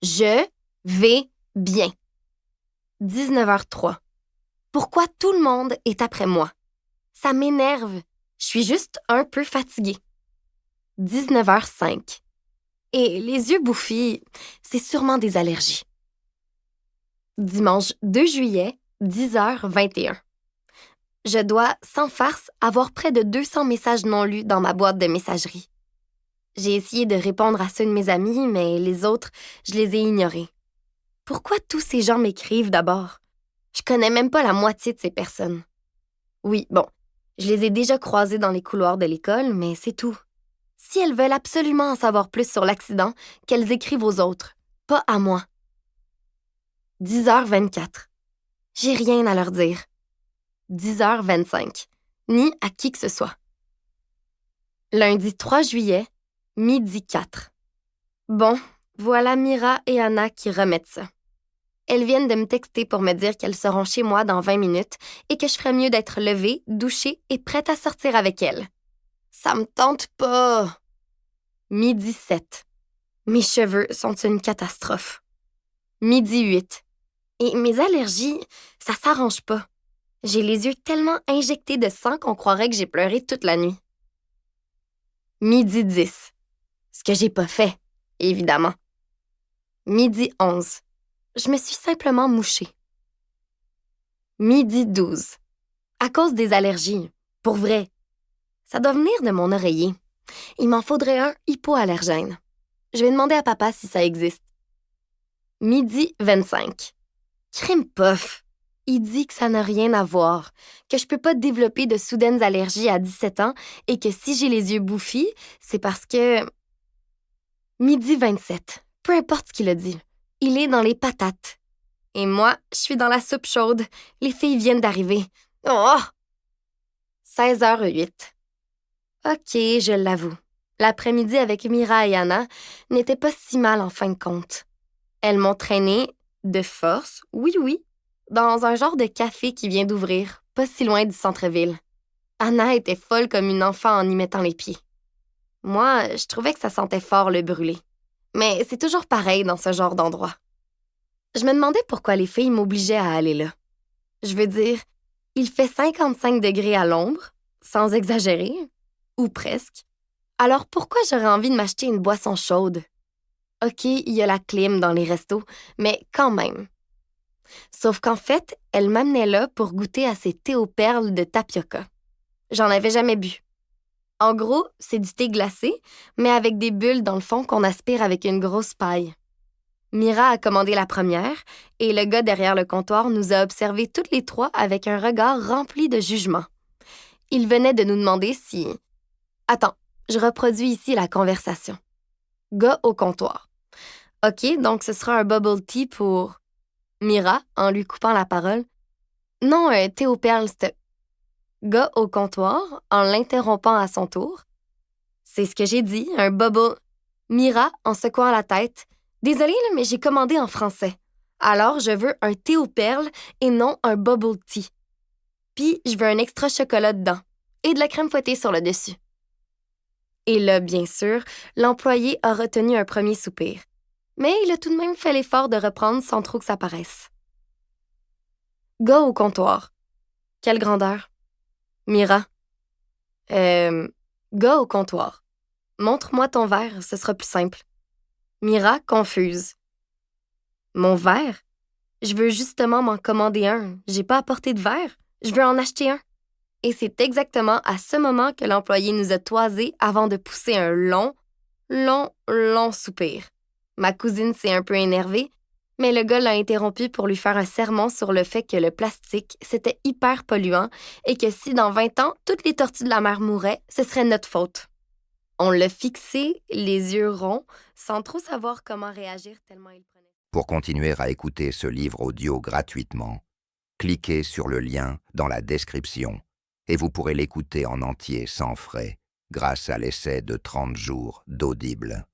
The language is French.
Je vais bien. 19h03. Pourquoi tout le monde est après moi? Ça m'énerve. Je suis juste un peu fatiguée. 19h05. Et les yeux bouffis, c'est sûrement des allergies. Dimanche 2 juillet, 10h21. Je dois, sans farce, avoir près de 200 messages non lus dans ma boîte de messagerie. J'ai essayé de répondre à ceux de mes amis, mais les autres, je les ai ignorés. Pourquoi tous ces gens m'écrivent d'abord? Je connais même pas la moitié de ces personnes. Oui, bon, je les ai déjà croisées dans les couloirs de l'école, mais c'est tout. Si elles veulent absolument en savoir plus sur l'accident, qu'elles écrivent aux autres, pas à moi. 10h24. J'ai rien à leur dire. 10h25. Ni à qui que ce soit. Lundi 3 juillet, midi 4. Bon, voilà Mira et Anna qui remettent ça. Elles viennent de me texter pour me dire qu'elles seront chez moi dans 20 minutes et que je ferais mieux d'être levée, douchée et prête à sortir avec elles. Ça me tente pas. Midi 7. Mes cheveux sont une catastrophe. Midi 8. Et mes allergies, ça s'arrange pas. J'ai les yeux tellement injectés de sang qu'on croirait que j'ai pleuré toute la nuit. Midi 10. Ce que j'ai pas fait, évidemment. Midi 11. Je me suis simplement mouchée. Midi 12. À cause des allergies. Pour vrai. Ça doit venir de mon oreiller. Il m'en faudrait un hypoallergène. Je vais demander à papa si ça existe. Midi 25. Crime puff. Il dit que ça n'a rien à voir, que je peux pas développer de soudaines allergies à 17 ans et que si j'ai les yeux bouffis, c'est parce que... Midi 27. Peu importe ce qu'il a dit. Il est dans les patates. Et moi, je suis dans la soupe chaude. Les filles viennent d'arriver. Oh! 16h08. OK, je l'avoue. L'après-midi avec Mira et Anna n'était pas si mal en fin de compte. Elles m'ont traînée, de force, oui, dans un genre de café qui vient d'ouvrir, pas si loin du centre-ville. Anna était folle comme une enfant en y mettant les pieds. Moi, je trouvais que ça sentait fort le brûlé. Mais c'est toujours pareil dans ce genre d'endroit. Je me demandais pourquoi les filles m'obligeaient à aller là. Je veux dire, il fait 55 degrés à l'ombre, sans exagérer, ou presque. Alors pourquoi j'aurais envie de m'acheter une boisson chaude? OK, il y a la clim dans les restos, mais quand même. Sauf qu'en fait, elle m'amenait là pour goûter à ces thés aux perles de tapioca. J'en avais jamais bu. En gros, c'est du thé glacé, mais avec des bulles dans le fond qu'on aspire avec une grosse paille. Mira a commandé la première et le gars derrière le comptoir nous a observés toutes les trois avec un regard rempli de jugement. Il venait de nous demander si... Attends, je reproduis ici la conversation. Gars au comptoir. OK, donc ce sera un bubble tea pour... Mira, en lui coupant la parole. Non, un thé aux perles, s'il te... Gars au comptoir, en l'interrompant à son tour. C'est ce que j'ai dit, un bubble... Mira, en secouant la tête. Désolée, là, mais j'ai commandé en français. Alors, je veux un thé aux perles et non un bubble tea. Puis, je veux un extra chocolat dedans et de la crème fouettée sur le dessus. Et là, bien sûr, l'employé a retenu un premier soupir. Mais il a tout de même fait l'effort de reprendre sans trop que ça paraisse. Gars au comptoir. Quelle grandeur? Mira. Gars au comptoir. Montre-moi ton verre, ce sera plus simple. Mira, confuse. Mon verre? Je veux justement m'en commander un. J'ai pas apporté de verre. Je veux en acheter un. Et c'est exactement à ce moment que l'employé nous a toisés avant de pousser un long soupir. Ma cousine s'est un peu énervée, mais le gars l'a interrompu pour lui faire un sermon sur le fait que le plastique, c'était hyper polluant et que si dans 20 ans, toutes les tortues de la mer mouraient, ce serait notre faute. On l'a fixé, les yeux ronds, sans trop savoir comment réagir tellement il prenait. Pour continuer à écouter ce livre audio gratuitement, cliquez sur le lien dans la description et vous pourrez l'écouter en entier sans frais grâce à l'essai de 30 jours d'Audible.